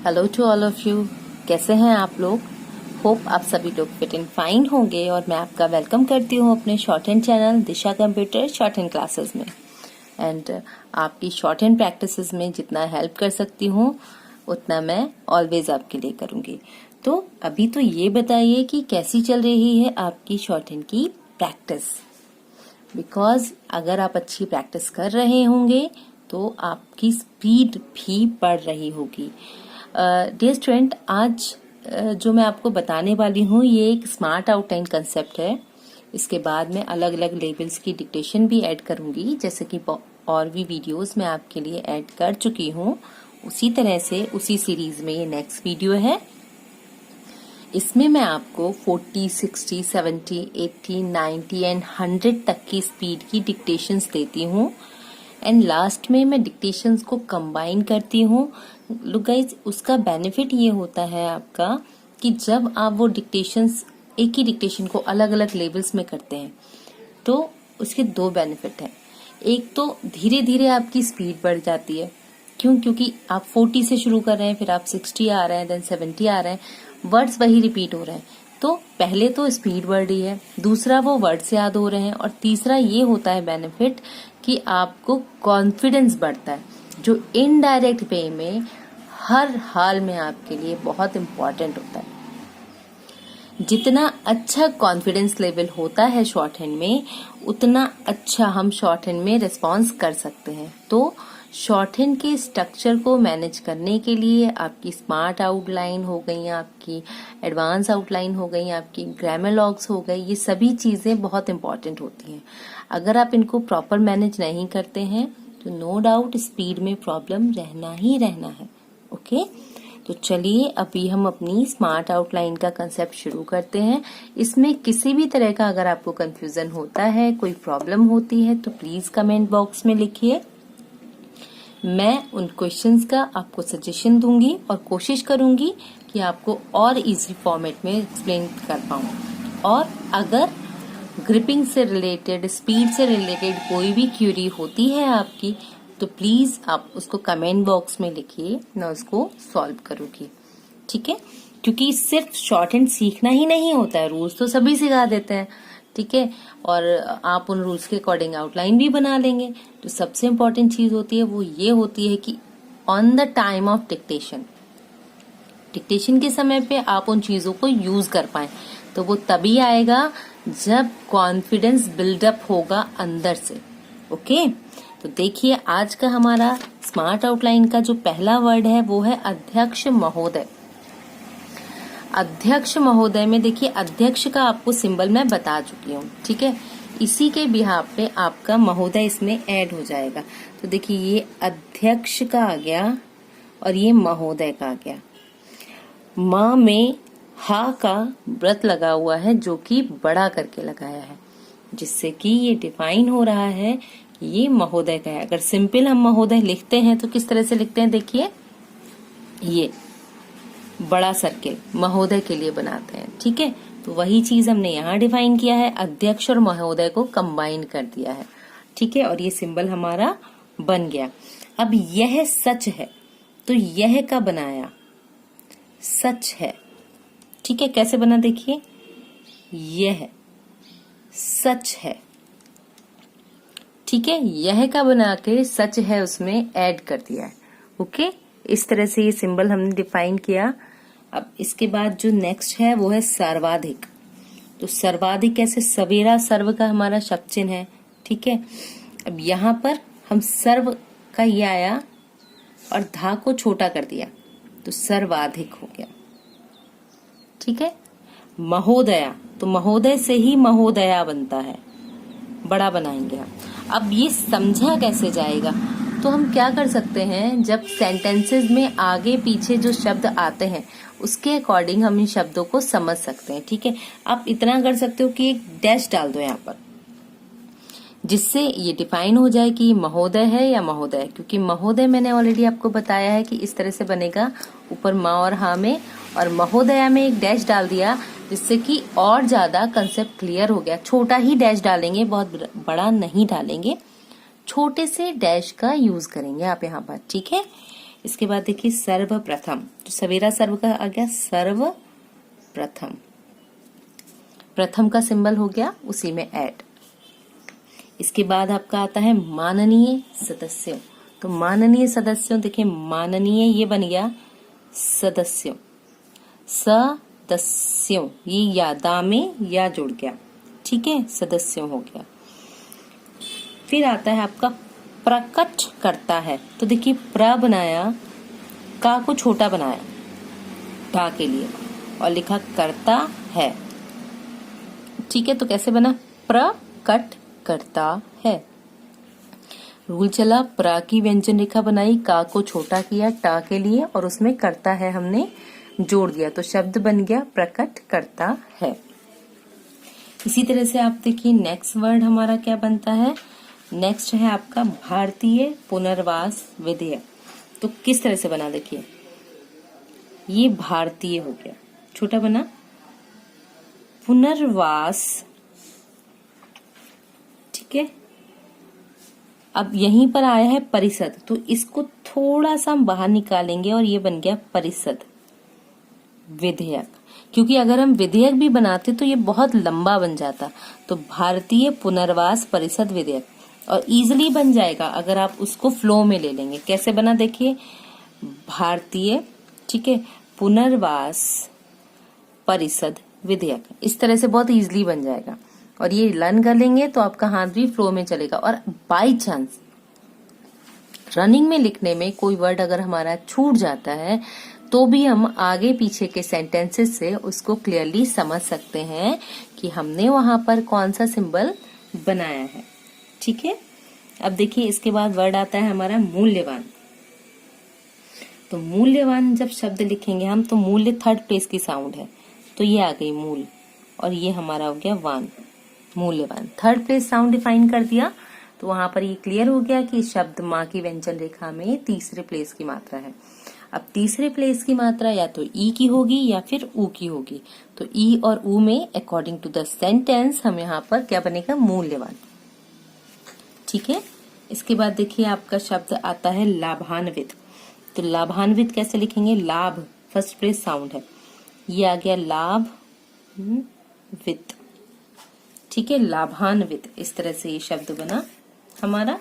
Hello to all of you. कैसे हैं आप लोग? होप आप सभी लोग फिट एंड फाइन होंगे और मैं आपका वेलकम करती हूं अपने शॉर्ट हैंड चैनल दिशा कंप्यूटर शॉर्ट हैंड क्लासेस में। एंड आपकी शॉर्ट हैंड प्रैक्टिसेस में जितना हेल्प कर सकती हूं उतना मैं ऑलवेज आपके लिए करूंगी। तो अभी तो ये बताइए कि कैसी चल रही है आपकी शॉर्ट हैंड की प्रैक्टिस, बिकॉज अगर आप अच्छी प्रैक्टिस कर रहे होंगे तो आपकी स्पीड भी बढ़ रही होगी। डियर स्टूडेंट, आज जो मैं आपको बताने वाली हूँ ये एक स्मार्ट आउटलाइन कंसेप्ट है। इसके बाद मैं अलग अलग लेवल्स की डिक्टेशन भी ऐड करूंगी, जैसे कि और भी वीडियोस मैं आपके लिए ऐड कर चुकी हूँ। उसी तरह से उसी सीरीज में ये नेक्स्ट वीडियो है। इसमें मैं आपको 40, 60, 70, 80, 90 एंड 100 तक की स्पीड की डिक्टेशंस देती हूँ। एंड लास्ट में मैं डिक्टेशंस को कंबाइन करती हूँ। लुक गाइज, उसका बेनिफिट ये होता है आपका कि जब आप वो डिक्टेशंस एक ही डिक्टेशन को अलग अलग लेवल्स में करते हैं तो उसके दो बेनिफिट हैं। एक तो धीरे धीरे आपकी स्पीड बढ़ जाती है। क्योंकि आप 40 से शुरू कर रहे हैं, फिर आप 60 आ रहे हैं, देन 70 आ रहे हैं, वर्ड्स वही रिपीट हो रहे हैं। तो पहले तो स्पीड बढ़ रही है, दूसरा वो वर्ड्स याद हो रहे हैं, और तीसरा ये होता है बेनिफिट कि आपको कॉन्फिडेंस बढ़ता है, जो इनडायरेक्ट वे में हर हाल में आपके लिए बहुत इम्पोर्टेंट होता है। जितना अच्छा कॉन्फिडेंस लेवल होता है शॉर्ट हैंड में, उतना अच्छा हम शॉर्ट हैंड में रिस्पॉन्स कर सकते हैं। तो शॉर्ट हैंड के स्ट्रक्चर को मैनेज करने के लिए आपकी स्मार्ट आउटलाइन हो गई, आपकी एडवांस आउटलाइन हो गई, आपकी ग्रामर लॉग्स हो गई, ये सभी चीजें बहुत इंपॉर्टेंट होती हैं। अगर आप इनको प्रॉपर मैनेज नहीं करते हैं तो नो डाउट स्पीड में प्रॉब्लम रहना ही रहना है। ओके, तो चलिए अभी हम अपनी स्मार्ट आउटलाइन का कंसेप्ट शुरू करते हैं। इसमें किसी भी तरह का अगर आपको कंफ्यूजन होता है, कोई प्रॉब्लम होती है, तो प्लीज कमेंट बॉक्स में लिखिए। मैं उन क्वेश्चंस का आपको सजेशन दूंगी और कोशिश करूंगी कि आपको और इजी फॉर्मेट में एक्सप्लेन कर पाऊं। और अगर ग्रिपिंग से रिलेटेड, स्पीड से रिलेटेड कोई भी क्यूरी होती है आपकी, तो प्लीज आप उसको कमेंट बॉक्स में लिखिए, मैं उसको सॉल्व करूंगी। ठीक है, क्योंकि सिर्फ शॉर्ट हैंड सीखना ही नहीं होता है, रूल्स तो सभी सिखा देते हैं। ठीक है, और आप उन रूल्स के अकॉर्डिंग आउटलाइन भी बना लेंगे। तो सबसे इम्पोर्टेंट चीज होती है वो ये होती है कि on the time of dictation, dictation के समय पे आप उन चीजों को यूज कर पाए। तो वो तभी आएगा जब कॉन्फिडेंस बिल्डअप होगा अंदर से। ओके, तो देखिए आज का हमारा स्मार्ट आउटलाइन का जो पहला वर्ड है वो है अध्यक्ष महोदय। अध्यक्ष महोदय में देखिए, अध्यक्ष का आपको सिंबल मैं बता चुकी हूँ। ठीक है, इसी के बिहाफ पे आपका महोदय इसमें ऐड हो जाएगा। तो देखिए ये अध्यक्ष का आ गया और ये महोदय का आ गया। माँ में हा का व्रत लगा हुआ है, जो कि बड़ा करके लगाया है, जिससे कि ये डिफाइन हो रहा है कि ये महोदय का है। अगर सिंपल हम महोदय लिखते हैं तो किस तरह से लिखते हैं, देखिए ये बड़ा सर्किल महोदय के लिए बनाते हैं। ठीक है, तो वही चीज हमने यहाँ डिफाइन किया है, अध्यक्ष और महोदय को कंबाइन कर दिया है। ठीक है, और ये सिंबल हमारा बन गया। अब यह सच है, तो यह का बनाया सच है। ठीक है, कैसे बना देखिए, यह सच है। ठीक है, यह का बना के सच है उसमें ऐड कर दिया है। ओके, इस तरह से ये सिंबल हमने डिफाइन किया। अब इसके बाद जो नेक्स्ट है वो है सर्वाधिक। तो सर्वाधिक कैसे, सवेरा सर्व का हमारा शब्द चिन्ह है। ठीक है, अब यहाँ पर हम सर्व का ये आया और धा को छोटा कर दिया, तो सर्वाधिक हो गया। ठीक है, महोदया, तो महोदय से ही महोदया बनता है, बड़ा बनाएंगे हम। अब ये समझा कैसे जाएगा, तो हम क्या कर सकते हैं, जब सेंटेंसेस में आगे पीछे जो शब्द आते हैं उसके अकॉर्डिंग हम इन शब्दों को समझ सकते हैं। ठीक है, आप इतना कर सकते हो कि एक डैश डाल दो यहाँ पर, जिससे ये डिफाइन हो जाए कि महोदय है या महोदय। क्योंकि महोदय मैंने ऑलरेडी आपको बताया है कि इस तरह से बनेगा, ऊपर माँ और हा में, और महोदया में एक डैश डाल दिया, जिससे कि और ज्यादा कंसेप्ट क्लियर हो गया। छोटा ही डैश डालेंगे, बहुत बड़ा नहीं डालेंगे, छोटे से डैश का यूज करेंगे आप यहाँ पर। ठीक है, इसके बाद देखिए सर्वप्रथम, तो सवेरा सर्व का आ गया सर्वप्रथम, प्रथम का सिंबल हो गया उसी में ऐड। इसके बाद आपका आता है माननीय सदस्यों, तो माननीय सदस्यों देखिए माननीय ये बन गया सदस्यों, सदस्यों ये या दा में या जुड़ गया, ठीक है, सदस्यों हो गया। फिर आता है आपका प्रकट करता है, तो देखिए प्र बनाया, का को छोटा बनाया टा के लिए और लिखा करता है, ठीक है, तो कैसे बना प्रकट करता है। रूल चला, प्रा की व्यंजन रेखा बनाई, का को छोटा किया टा के लिए और उसमें करता है हमने जोड़ दिया, तो शब्द बन गया प्रकट करता है। इसी तरह से आप देखिए नेक्स्ट वर्ड हमारा क्या बनता है, नेक्स्ट है आपका भारतीय पुनर्वास विधेयक। तो किस तरह से बना देखिए, ये भारतीय हो गया, छोटा बना, पुनर्वास, ठीक है। अब यहीं पर आया है परिषद, तो इसको थोड़ा सा हम बाहर निकालेंगे और ये बन गया परिषद विधेयक, क्योंकि अगर हम विधेयक भी बनाते तो ये बहुत लंबा बन जाता, तो भारतीय पुनर्वास परिषद विधेयक, और इजीली बन जाएगा अगर आप उसको फ्लो में ले लेंगे। कैसे बना देखिए, भारतीय, ठीक है, पुनर्वास परिषद विधेयक, इस तरह से बहुत इजीली बन जाएगा, और ये लर्न कर लेंगे तो आपका हाथ भी फ्लो में चलेगा। और बाई चांस रनिंग में लिखने में कोई वर्ड अगर हमारा छूट जाता है तो भी हम आगे पीछे के सेंटेंसेस से उसको क्लियरली समझ सकते हैं कि हमने वहां पर कौन सा सिंबल बनाया है, ठीक है। अब देखिए इसके बाद वर्ड आता है हमारा मूल्यवान। तो मूल्यवान जब शब्द लिखेंगे हम, तो मूल्य थर्ड प्लेस की साउंड है, तो ये आ गई मूल, और ये हमारा हो गया वान, मूल्यवान थर्ड प्लेस साउंड डिफाइन कर दिया, तो वहां पर ये क्लियर हो गया कि शब्द माँ की व्यंजन रेखा में तीसरे प्लेस की मात्रा है। अब तीसरे प्लेस की मात्रा या तो ई की होगी या फिर ऊ की होगी, तो ई और ऊ में अकॉर्डिंग टू द सेंटेंस हम यहाँ पर क्या बनेगा, मूल्यवान, ठीक है। इसके बाद देखिए आपका शब्द आता है लाभान्वित। तो लाभान्वित कैसे लिखेंगे, लाभ फर्स्ट प्लेस साउंड है, ये आ गया लाभ वित, ठीक है, लाभान्वित, इस तरह से ये शब्द बना हमारा।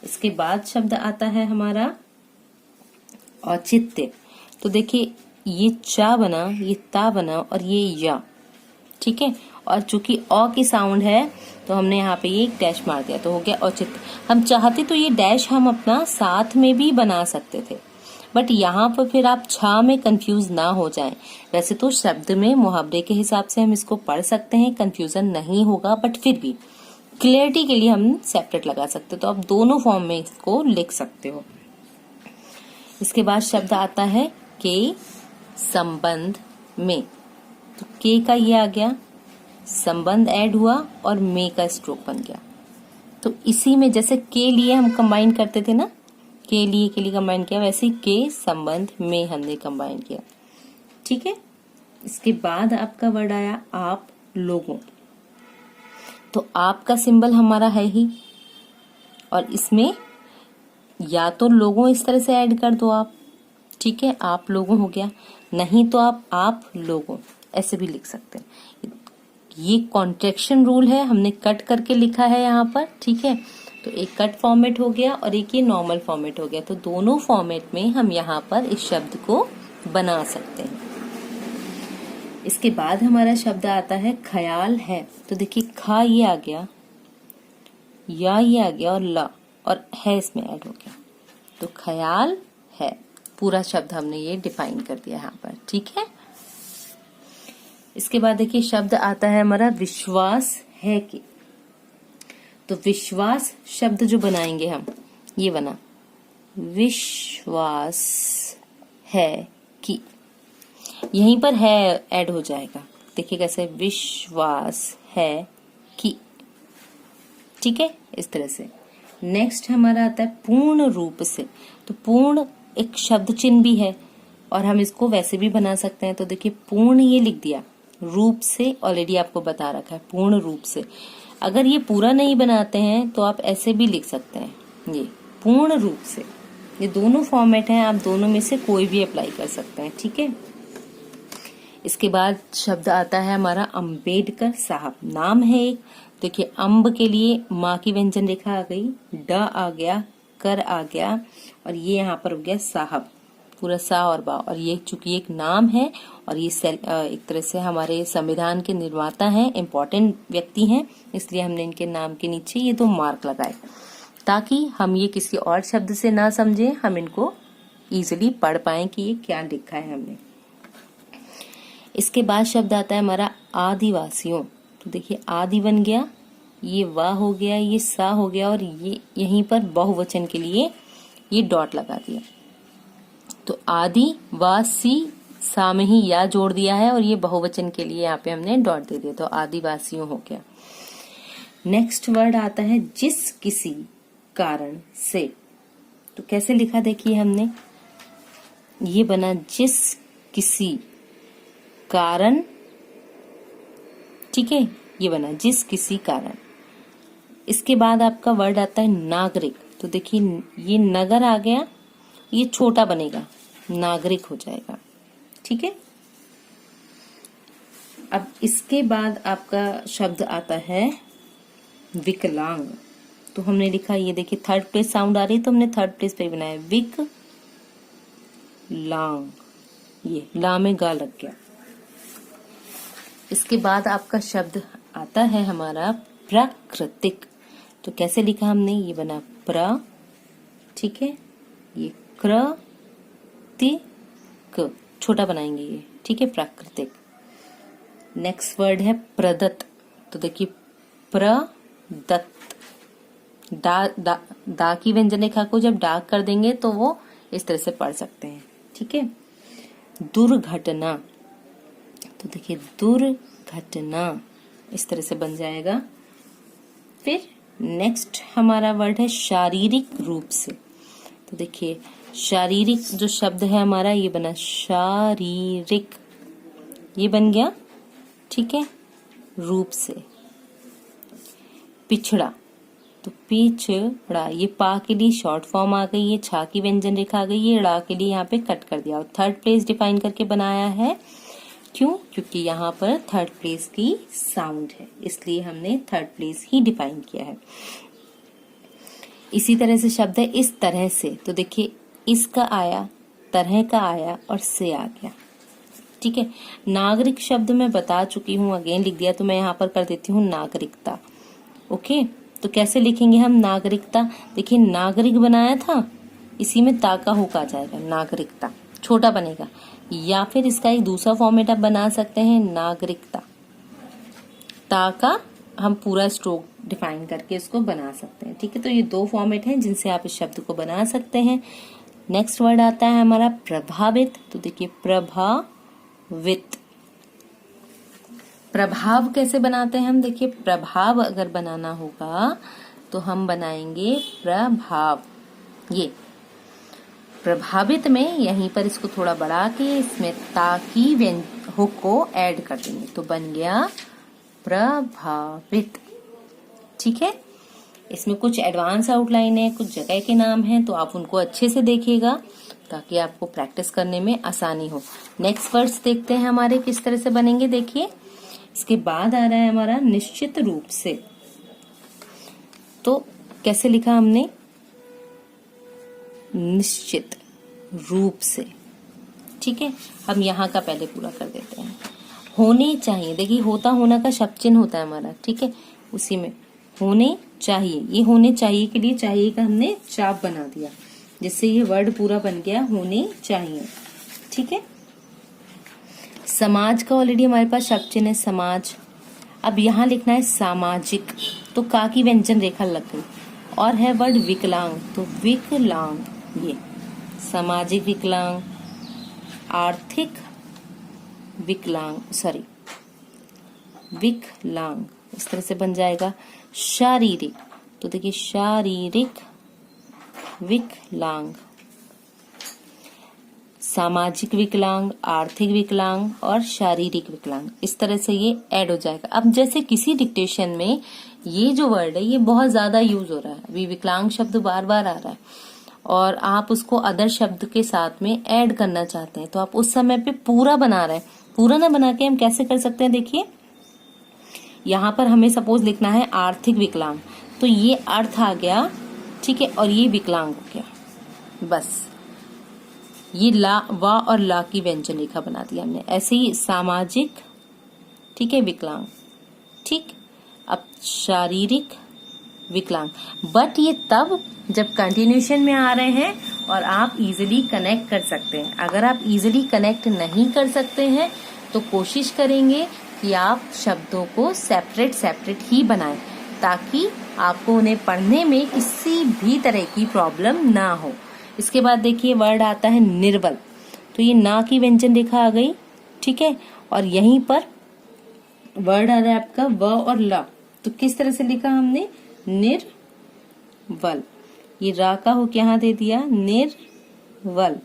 इसके बाद शब्द आता है हमारा औचित्य। तो देखिए ये चा बना, ये ता बना और ये या, ठीक है, और चूंकि अ की साउंड है तो हमने यहाँ पे ये एक डैश मार दिया, तो हो गया औचित्य। हम चाहते तो ये डैश हम अपना साथ में भी बना सकते थे, बट यहाँ पर फिर आप छा में कंफ्यूज ना हो जाएं। वैसे तो शब्द में मुहावरे के हिसाब से हम इसको पढ़ सकते हैं, कंफ्यूजन नहीं होगा, बट फिर भी क्लियरिटी के लिए हम सेपरेट लगा सकते, तो आप दोनों फॉर्म में इसको लिख सकते हो। इसके बाद शब्द आता है के संबंध में। तो के का ये आ गया, संबंध ऐड हुआ और में का स्ट्रोक बन गया, तो इसी में जैसे के लिए हम कंबाइन करते थे ना, के लिए कंबाइन किया, वैसे के संबंध में हमने कंबाइन किया, ठीक है। इसके बाद आपका वर्ड आया आप लोगों। तो आपका सिंबल हमारा है ही, और इसमें या तो लोगों इस तरह से ऐड कर दो आप, ठीक है, आप लोगों हो गया, नहीं तो आप लोगों ऐसे भी लिख सकते हैं। ये कॉन्ट्रैक्शन रूल है, हमने कट करके लिखा है यहाँ पर, ठीक है, तो एक कट फॉर्मेट हो गया और एक ये नॉर्मल फॉर्मेट हो गया, तो दोनों फॉर्मेट में हम यहाँ पर इस शब्द को बना सकते हैं। इसके बाद हमारा शब्द आता है ख्याल है। तो देखिए खा ये आ गया, या ये आ गया और ला और है इसमें ऐड हो गया, तो ख्याल है, पूरा शब्द हमने ये डिफाइन कर दिया यहाँ पर, ठीक है। इसके बाद देखिए शब्द आता है हमारा विश्वास है कि। तो विश्वास शब्द जो बनाएंगे हम, ये बना विश्वास है कि, यहीं पर है ऐड हो जाएगा, देखिए कैसे, विश्वास है कि, ठीक है, इस तरह से। नेक्स्ट हमारा आता है पूर्ण रूप से। तो पूर्ण एक शब्द चिन्ह भी है और हम इसको वैसे भी बना सकते हैं, तो देखिए पूर्ण ये लिख दिया, रूप से ऑलरेडी आपको बता रखा है, पूर्ण रूप से। अगर ये पूरा नहीं बनाते हैं तो आप ऐसे भी लिख सकते हैं, ये पूर्ण रूप से, ये दोनों फॉर्मेट हैं, आप दोनों में से कोई भी अप्लाई कर सकते हैं, ठीक है। इसके बाद शब्द आता है हमारा अम्बेडकर साहब। नाम है एक, देखिए अम्ब के लिए माँ की व्यंजन रेखा आ गई, ड आ गया, कर आ गया, और ये यहाँ पर हो गया साहब, पूरा सा और बा। और ये चूंकि एक नाम है और ये एक तरह से हमारे संविधान के निर्माता हैं, इम्पोर्टेंट व्यक्ति हैं, इसलिए हमने इनके नाम के नीचे ये 2 मार्क लगाए ताकि हम ये किसी और शब्द से ना समझे, हम इनको इजीली पढ़ पाएं कि ये क्या लिखा है हमने। इसके बाद शब्द आता है हमारा आदिवासियों। तो देखिए आदि बन गया, ये वा हो गया, ये सा हो गया, और ये यहीं पर बहुवचन के लिए ये डॉट लगा दिया। तो आदिवासी सा में ही या जोड़ दिया है, और ये बहुवचन के लिए यहाँ पे हमने डॉट दे दिया, तो आदिवासियों हो गया। नेक्स्ट वर्ड आता है जिस किसी कारण से। तो कैसे लिखा देखिए हमने, ये बना जिस किसी कारण, ठीक है, ये बना जिस किसी कारण। इसके बाद आपका वर्ड आता है नागरिक। तो देखिए ये नगर आ गया, ये छोटा बनेगा, नागरिक हो जाएगा, ठीक है। अब इसके बाद आपका शब्द आता है विकलांग। तो हमने लिखा, ये देखिए थर्ड प्लेस साउंड आ रही है, तो हमने थर्ड प्लेस पे बनाया विक लांग, ये ला में गा लग गया। इसके बाद आपका शब्द आता है हमारा प्राकृतिक। तो कैसे लिखा हमने, ये बना प्र, ठीक है, ये क्र ति क, छोटा बनाएंगे ये, ठीक है, प्राकृतिक। नेक्स्ट वर्ड है प्रदत्त। तो देखिए प्रदत्त, दा की व्यंजन रेखा को जब डाक कर देंगे तो वो इस तरह से पढ़ सकते हैं, ठीक है। दुर्घटना। तो देखिए दुर्घटना इस तरह से बन जाएगा। फिर नेक्स्ट हमारा वर्ड है शारीरिक रूप से। तो देखिए शारीरिक जो शब्द है हमारा, ये बना शारीरिक, ये बन गया, ठीक है, रूप से। पिछड़ा। तो पिछड़ा, ये पा के लिए शॉर्ट फॉर्म आ गई, ये छा की व्यंजन रेखा आ गई, ये ड़ा के लिए यहाँ पे कट कर दिया और थर्ड प्लेस डिफाइन करके बनाया है। क्यों? क्योंकि यहाँ पर थर्ड प्लेस की साउंड है, इसलिए हमने थर्ड प्लेस ही डिफाइन किया है। इसी तरह से शब्द है इस तरह से। तो देखिए इसका आया, तरह का आया और से आ गया, ठीक है। नागरिक शब्द मैं बता चुकी हूँ, अगेन लिख दिया, तो मैं यहाँ पर कर देती हूँ नागरिकता। ओके, तो कैसे लिखेंगे हम नागरिकता? देखिए नागरिक बनाया था, इसी में ता का हुक आ जाएगा, नागरिकता छोटा बनेगा। या फिर इसका एक दूसरा फॉर्मेट आप बना सकते हैं, नागरिकता, ता का हम पूरा स्ट्रोक डिफाइन करके इसको बना सकते हैं, ठीक है। तो ये दो फॉर्मेट हैं जिनसे आप इस शब्द को बना सकते हैं। नेक्स्ट वर्ड आता है हमारा प्रभावित। तो देखिए प्रभावित, प्रभाव कैसे बनाते हैं हम? देखिए प्रभाव अगर बनाना होगा तो हम बनाएंगे प्रभाव, ये प्रभावित में यहीं पर इसको थोड़ा बढ़ा के इसमें ता की हुक को ऐड कर देंगे, तो बन गया प्रभावित, ठीक है। इसमें कुछ एडवांस आउटलाइन है, कुछ जगह के नाम हैं, तो आप उनको अच्छे से देखिएगा ताकि आपको प्रैक्टिस करने में आसानी हो। नेक्स्ट वर्ड्स देखते हैं हमारे किस तरह से बनेंगे। देखिए इसके बाद आ रहा है हमारा निश्चित रूप से। तो कैसे लिखा हमने? निश्चित रूप से, ठीक है। हम यहाँ का पहले पूरा कर देते हैं। होने चाहिए, देखिए होता होना का शब्द चिन्ह होता है हमारा, ठीक है, उसी में होने चाहिए। ये होने चाहिए के लिए चाहिए का हमने चाप बना दिया, जिससे ये वर्ड पूरा बन गया, होने चाहिए, ठीक है। समाज का ऑलरेडी हमारे पास शब्द चिन्ह है, समाज। अब यहाँ लिखना है सामाजिक, तो का की व्यंजन रेखा लग गई। और है वर्ड विकलांग, तो विकलांग, ये सामाजिक विकलांग, आर्थिक विकलांग, सॉरी विकलांग, इस तरह से बन जाएगा। शारीरिक, तो देखिए शारीरिक विकलांग, सामाजिक विकलांग, आर्थिक विकलांग और शारीरिक विकलांग, इस तरह से ये ऐड हो जाएगा। अब जैसे किसी डिक्टेशन में ये जो वर्ड है ये बहुत ज्यादा यूज हो रहा है, अभी विकलांग शब्द बार बार आ रहा है, और आप उसको अदर शब्द के साथ में ऐड करना चाहते हैं, तो आप उस समय पे पूरा बना रहे हैं। पूरा ना बना के हम कैसे कर सकते हैं, देखिए यहाँ पर हमें सपोज लिखना है आर्थिक विकलांग, तो ये अर्थ आ गया, ठीक है, और ये विकलांग हो गया, बस ये ला वा और ला की व्यंजन रेखा बना दिया हमने। ऐसे ही सामाजिक, ठीक है, विकलांग, ठीक। अब शारीरिक विकलांग, बट ये तब जब कंटिन्यूशन में आ रहे हैं और आप इजीली कनेक्ट कर सकते हैं। अगर आप इजीली कनेक्ट नहीं कर सकते हैं तो कोशिश करेंगे कि आप शब्दों को सेपरेट ही बनाएं, ताकि आपको उन्हें पढ़ने में किसी भी तरह की प्रॉब्लम ना हो। इसके बाद देखिए वर्ड आता है निर्बल, तो ये ना की व्यंजन रेखा आ गई, ठीक है, और यहीं पर वर्ड आ रहा है आपका व और ला, तो किस तरह से लिखा हमने, निर्वल। ये रा का हो यहाँ दे दिया निर्वल,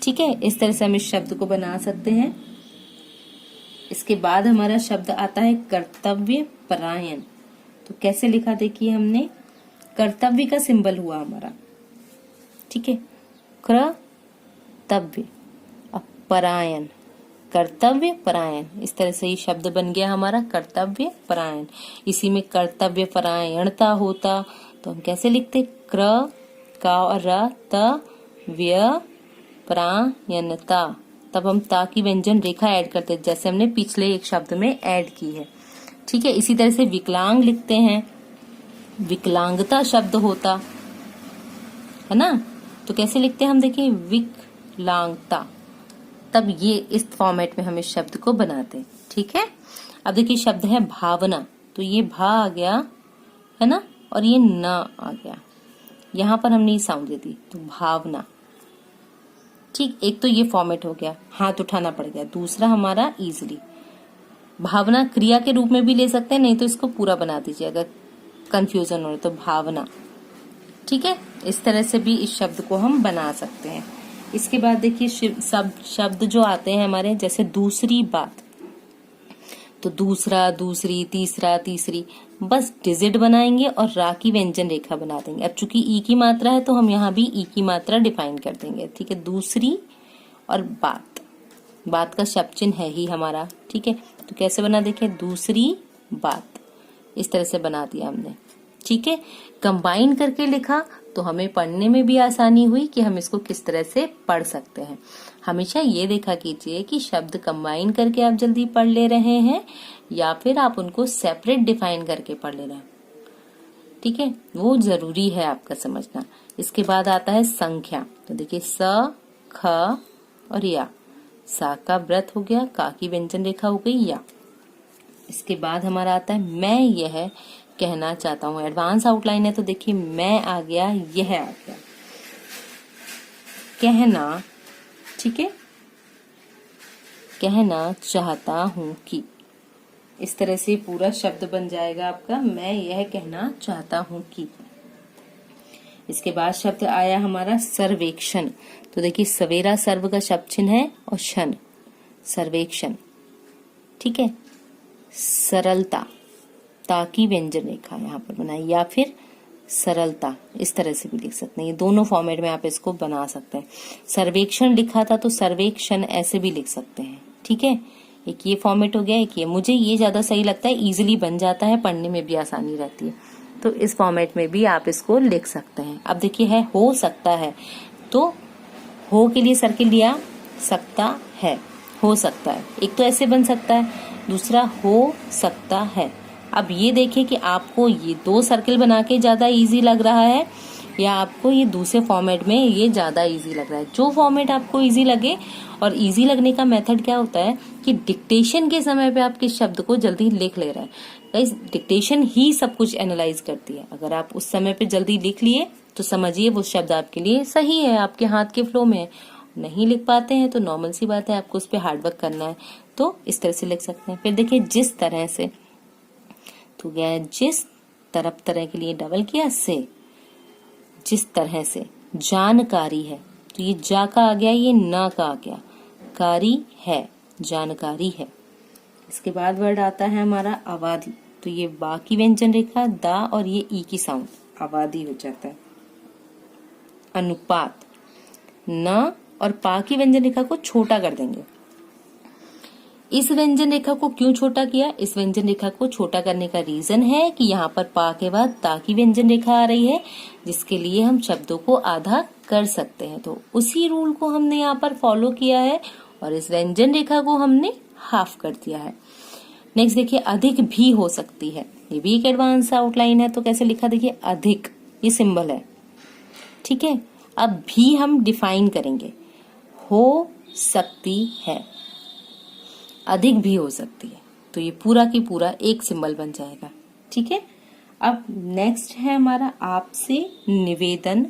ठीक है। इस तरह से हम इस शब्द को बना सकते हैं। इसके बाद हमारा शब्द आता है कर्तव्य परायण, तो कैसे लिखा देखिए हमने, कर्तव्य का सिंबल हुआ हमारा, ठीक है, कर्तव्य, अब परायण, कर्तव्य परायण, इस तरह से ये शब्द बन गया हमारा कर्तव्य परायण। इसी में कर्तव्य परायणता होता तो हम कैसे लिखते, क्र का और र त व्य परायणता, तब हम ता की व्यंजन रेखा ऐड करते जैसे हमने पिछले एक शब्द में ऐड की है, ठीक है। इसी तरह से विकलांग लिखते हैं, विकलांगता शब्द होता है ना, तो कैसे लिखते हैं हम, देखिए विकलांगता, तब ये इस फॉर्मेट में हम इस शब्द को बनाते हैं, ठीक है। अब देखिए शब्द है भावना, तो ये भा आ गया है ना, और ये ना आ गया, यहाँ पर हमने ये साउंड दे दी, तो भावना, ठीक। एक तो ये फॉर्मेट हो गया, हाथ उठाना पड़ गया। दूसरा हमारा इजीली भावना क्रिया के रूप में भी ले सकते हैं, नहीं तो इसको पूरा बना दीजिए अगर कंफ्यूजन हो रहा तो भावना, ठीक है। इस तरह से भी इस शब्द को हम बना सकते हैं। इसके बाद देखिए सब शब्द जो आते हैं हमारे, जैसे दूसरी बात, तो दूसरा, दूसरी, तीसरा, तीसरी, बस डिजिट बनाएंगे और रा की व्यंजन रेखा बना देंगे। अब चूंकि ई की मात्रा है तो हम यहाँ भी ई की मात्रा डिफाइन कर देंगे, ठीक है। दूसरी और बात, बात का शब्द चिन्ह है ही हमारा, ठीक है, तो कैसे बना देखिए, दूसरी बात, इस तरह से बना दिया हमने, ठीक है। कंबाइन करके लिखा तो हमें पढ़ने में भी आसानी हुई कि हम इसको किस तरह से पढ़ सकते हैं। हमेशा ये देखा कीजिए कि शब्द कंबाइन करके आप जल्दी पढ़ ले रहे हैं या फिर आप उनको सेपरेट डिफाइन करके पढ़ ले रहे हैं, ठीक है, वो जरूरी है आपका समझना। इसके बाद आता है संख्या, तो देखिए स, ख और या, सा का व्रत हो गया, का की व्यंजन रेखा हो गई, या। इसके बाद हमारा आता है मैं यह कहना चाहता हूँ, एडवांस आउटलाइन है, तो देखिए मैं आ गया, यह आ गया, कहना, ठीक है, कहना चाहता हूँ कि, इस तरह से पूरा शब्द बन जाएगा आपका, मैं यह कहना चाहता हूँ कि। इसके बाद शब्द आया हमारा सर्वेक्षण, तो देखिए सवेरा सर्व का शब्द चिन्ह है और क्षण, सर्वेक्षण, ठीक है। सरलता, ताकि व्यंजन रेखा यहाँ पर बनाई, या फिर सरलता, इस तरह से भी लिख सकते हैं। ये दोनों फॉर्मेट में आप इसको बना सकते हैं। सर्वेक्षण लिखा था तो सर्वेक्षण ऐसे भी लिख सकते हैं, ठीक है। एक ये फॉर्मेट हो गया, एक ये, मुझे ये ज्यादा सही लगता है, इजीली बन जाता है, पढ़ने में भी आसानी रहती है, तो इस फॉर्मेट में भी आप इसको लिख सकते हैं। अब देखिए है हो सकता है, तो हो के लिए सर्किल लिया, सकता है, हो सकता है, एक तो ऐसे बन सकता है, दूसरा हो सकता है। अब ये देखिए कि आपको ये दो सर्किल बना के ज्यादा इजी लग रहा है या आपको ये दूसरे फॉर्मेट में ये ज्यादा इजी लग रहा है। जो फॉर्मेट आपको इजी लगे, और इजी लगने का मेथड क्या होता है कि डिक्टेशन के समय पे आप किस शब्द को जल्दी लिख ले रहे हैं। गाइस डिक्टेशन ही सब कुछ एनालाइज करती है। अगर आप उस समय पे जल्दी लिख लिए तो समझिए वो शब्द आपके लिए सही है, आपके हाथ के फ्लो में है। नहीं लिख पाते हैं तो नॉर्मल सी बात है, आपको उस पर हार्डवर्क करना है, तो इस तरह से लिख सकते हैं। फिर देखिए जिस तरह से, तो गया जिस तरह के लिए डबल किया से, जिस तरह से। जानकारी है, तो ये जा का आ गया, ये ना का आ गया, कारी है, जानकारी है। इसके बाद वर्ड आता है हमारा आबादी, तो ये बा की व्यंजन रेखा, दा और ये ई की साउंड, आबादी हो जाता है। अनुपात। न और पा की व्यंजन रेखा को छोटा कर देंगे। इस व्यंजन रेखा को क्यों छोटा किया? इस व्यंजन रेखा को छोटा करने का रीजन है कि यहाँ पर पा के बाद ता की व्यंजन रेखा आ रही है, जिसके लिए हम शब्दों को आधा कर सकते हैं। तो उसी रूल को हमने यहाँ पर फॉलो किया है और इस व्यंजन रेखा को हमने हाफ कर दिया है। नेक्स्ट देखिए, अधिक भी हो सकती है। ये भी एक एडवांस आउटलाइन है। तो कैसे लिखा? देखिए, अधिक, ये सिंबल है, ठीक है। अब भी हम डिफाइन करेंगे, हो सकती है, अधिक भी हो सकती है। तो ये पूरा की पूरा एक सिंबल बन जाएगा, ठीक है। अब नेक्स्ट है हमारा आपसे निवेदन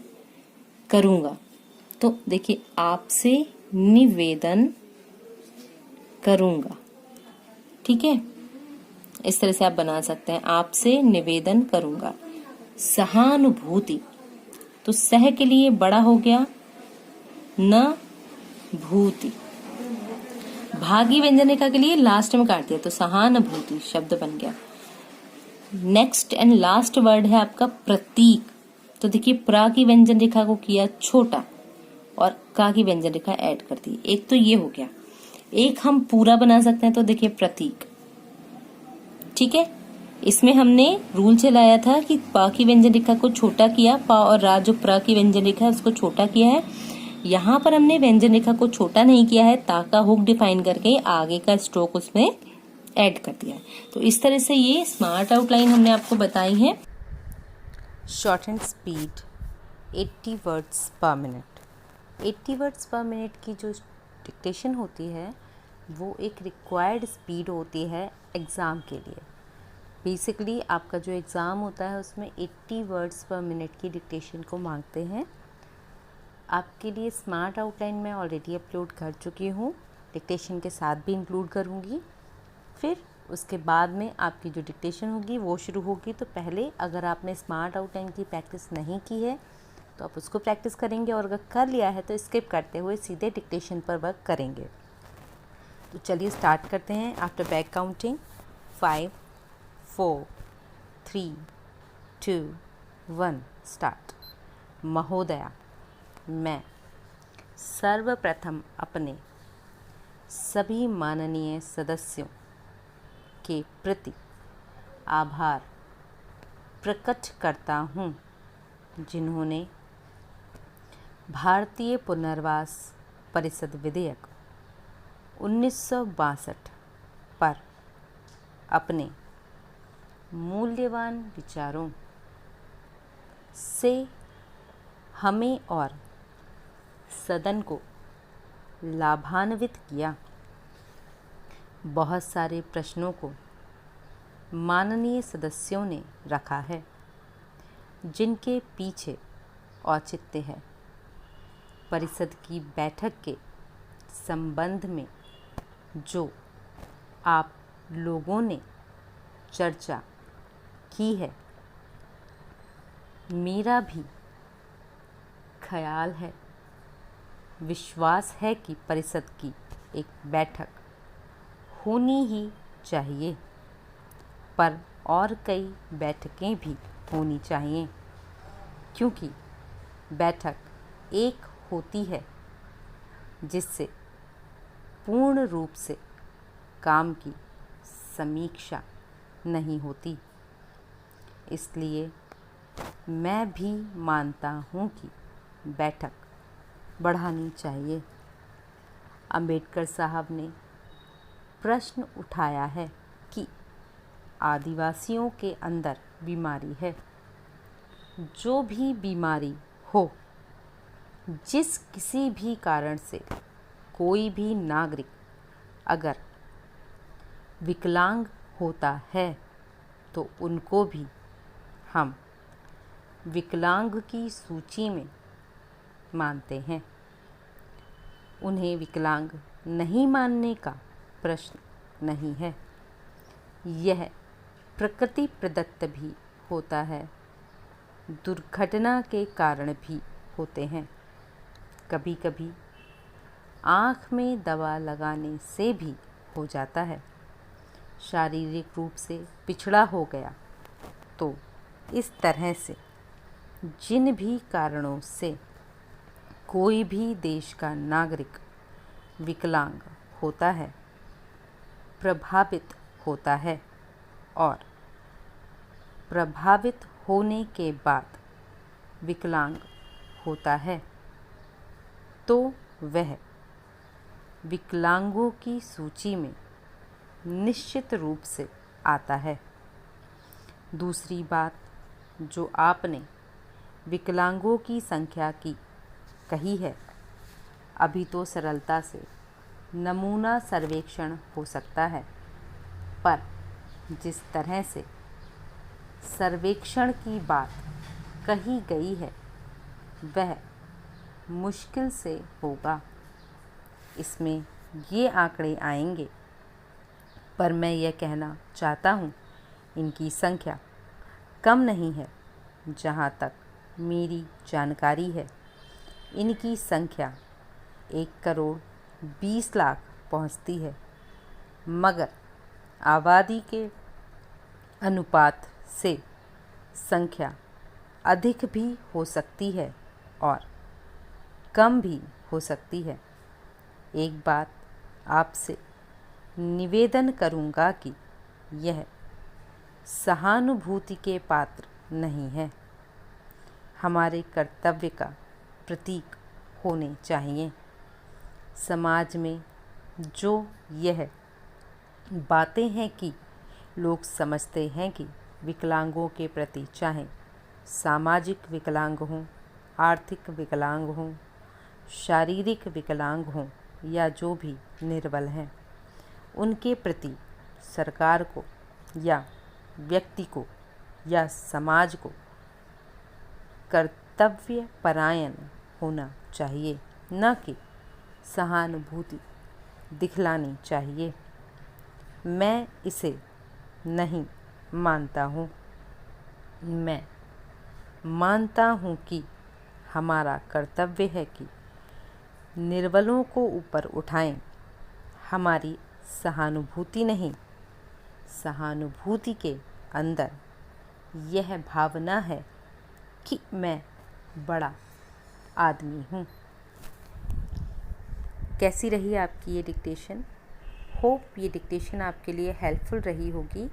करूंगा। तो देखिए, आपसे निवेदन करूंगा, ठीक है। इस तरह से आप बना सकते हैं, आपसे निवेदन करूंगा। सहानुभूति, तो सह के लिए बड़ा हो गया न भूति। भागी व्यंजन रेखा के लिए लास्ट में काट दिया, तो सहानुभूति शब्द बन गया। नेक्स्ट एंड लास्ट वर्ड है आपका प्रतीक। तो देखिए, प्रा की व्यंजन रेखा को किया छोटा और का की व्यंजन रेखा ऐड कर दी। एक तो ये हो गया, एक हम पूरा बना सकते हैं। तो देखिए, प्रतीक, ठीक है। इसमें हमने रूल चलाया था कि पा की व्यंजन रेखा को छोटा किया, पा और रा जो प्रा की व्यंजन रेखा है उसको छोटा किया है। यहाँ पर हमने व्यंजन रेखा को छोटा नहीं किया है, ता का हुक डिफाइन करके आगे का स्ट्रोक उसमें ऐड कर दिया है। तो इस तरह से ये स्मार्ट आउटलाइन हमने आपको बताई है। शॉर्ट एंड स्पीड 80 वर्ड्स पर मिनट। 80 वर्ड्स पर मिनट की जो डिक्टेशन होती है वो एक रिक्वायर्ड स्पीड होती है एग्ज़ाम के लिए। बेसिकली आपका जो एग्ज़ाम होता है उसमें 80 वर्ड्स पर मिनट की डिक्टेशन को मांगते हैं। आपके लिए स्मार्ट आउटलाइन मैं ऑलरेडी अपलोड कर चुकी हूँ, डिक्टेशन के साथ भी इंक्लूड करूँगी। फिर उसके बाद में आपकी जो डिक्टेशन होगी वो शुरू होगी। तो पहले अगर आपने स्मार्ट आउटलाइन की प्रैक्टिस नहीं की है तो आप उसको प्रैक्टिस करेंगे, और अगर कर लिया है तो स्किप करते हुए सीधे डिक्टेशन पर वर्क करेंगे। तो चलिए स्टार्ट करते हैं। After back counting 5 4 3 2 1 start. महोदया, मैं सर्वप्रथम अपने सभी माननीय सदस्यों के प्रति आभार प्रकट करता हूँ, जिन्होंने भारतीय पुनर्वास परिषद विधेयक 1962 पर अपने मूल्यवान विचारों से हमें और सदन को लाभान्वित किया। बहुत सारे प्रश्नों को माननीय सदस्यों ने रखा है, जिनके पीछे औचित्य है। परिषद की बैठक के संबंध में जो आप लोगों ने चर्चा की है, मेरा भी ख्याल है, विश्वास है कि परिषद की एक बैठक होनी ही चाहिए, पर और कई बैठकें भी होनी चाहिए, क्योंकि बैठक एक होती है जिससे पूर्ण रूप से काम की समीक्षा नहीं होती। इसलिए मैं भी मानता हूँ कि बैठक बढ़ानी चाहिए। अंबेडकर साहब ने प्रश्न उठाया है कि आदिवासियों के अंदर बीमारी है। जो भी बीमारी हो, जिस किसी भी कारण से कोई भी नागरिक अगर विकलांग होता है तो उनको भी हम विकलांग की सूची में मानते हैं। उन्हें विकलांग नहीं मानने का प्रश्न नहीं है। यह प्रकृति प्रदत्त भी होता है, दुर्घटना के कारण भी होते हैं। कभी कभी आँख में दवा लगाने से भी हो जाता है। शारीरिक रूप से पिछड़ा हो गया तो इस तरह से जिन भी कारणों से कोई भी देश का नागरिक विकलांग होता है, प्रभावित होता है और प्रभावित होने के बाद विकलांग होता है तो वह विकलांगों की सूची में निश्चित रूप से आता है। दूसरी बात जो आपने विकलांगों की संख्या की कही है, अभी तो सरलता से नमूना सर्वेक्षण हो सकता है, पर जिस तरह से सर्वेक्षण की बात कही गई है वह मुश्किल से होगा। इसमें ये आंकड़े आएंगे, पर मैं यह कहना चाहता हूँ इनकी संख्या कम नहीं है। जहाँ तक मेरी जानकारी है इनकी संख्या 1,20,00,000 पहुँचती है, मगर आबादी के अनुपात से संख्या अधिक भी हो सकती है और कम भी हो सकती है। एक बात आपसे निवेदन करूँगा कि यह सहानुभूति के पात्र नहीं है, हमारे कर्तव्य का प्रतीक होने चाहिए। समाज में जो यह बातें हैं कि लोग समझते हैं कि विकलांगों के प्रति, चाहे सामाजिक विकलांग हों, आर्थिक विकलांग हों, शारीरिक विकलांग हों या जो भी निर्बल हैं, उनके प्रति सरकार को या व्यक्ति को या समाज को कर्तव्यपरायण होना चाहिए, न कि सहानुभूति दिखलानी चाहिए। मैं इसे नहीं मानता हूँ। मैं मानता हूँ कि हमारा कर्तव्य है कि निर्बलों को ऊपर उठाएं। हमारी सहानुभूति नहीं, सहानुभूति के अंदर यह भावना है कि मैं बड़ा आदमी हूँ। कैसी रही आपकी ये डिक्टेशन? होप ये डिक्टेशन आपके लिए हेल्पफुल रही होगी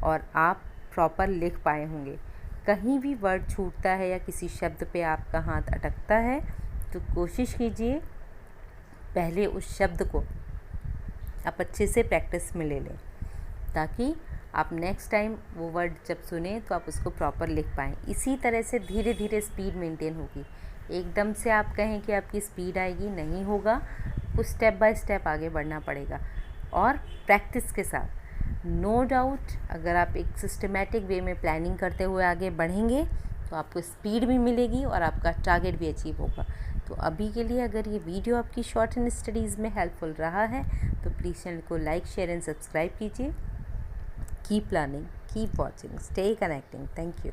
और आप प्रॉपर लिख पाए होंगे। कहीं भी वर्ड छूटता है या किसी शब्द पे आपका हाथ अटकता है तो कोशिश कीजिए पहले उस शब्द को आप अच्छे से प्रैक्टिस में ले लें, ताकि आप नेक्स्ट टाइम वो वर्ड जब सुने तो आप उसको प्रॉपर लिख पाएँ। इसी तरह से धीरे धीरे स्पीड मेंटेन होगी। एकदम से आप कहें कि आपकी स्पीड आएगी, नहीं होगा। कुछ स्टेप बाय स्टेप आगे बढ़ना पड़ेगा और प्रैक्टिस के साथ। नो डाउट अगर आप एक सिस्टमेटिक वे में प्लानिंग करते हुए आगे बढ़ेंगे तो आपको स्पीड भी मिलेगी और आपका टारगेट भी अचीव होगा। तो अभी के लिए अगर ये वीडियो आपकी शॉर्ट हैंड स्टडीज़ में हेल्पफुल रहा है तो प्लीज़ चैनल को लाइक, शेयर एंड सब्सक्राइब कीजिए। Keep learning, keep watching, stay connecting. Thank you.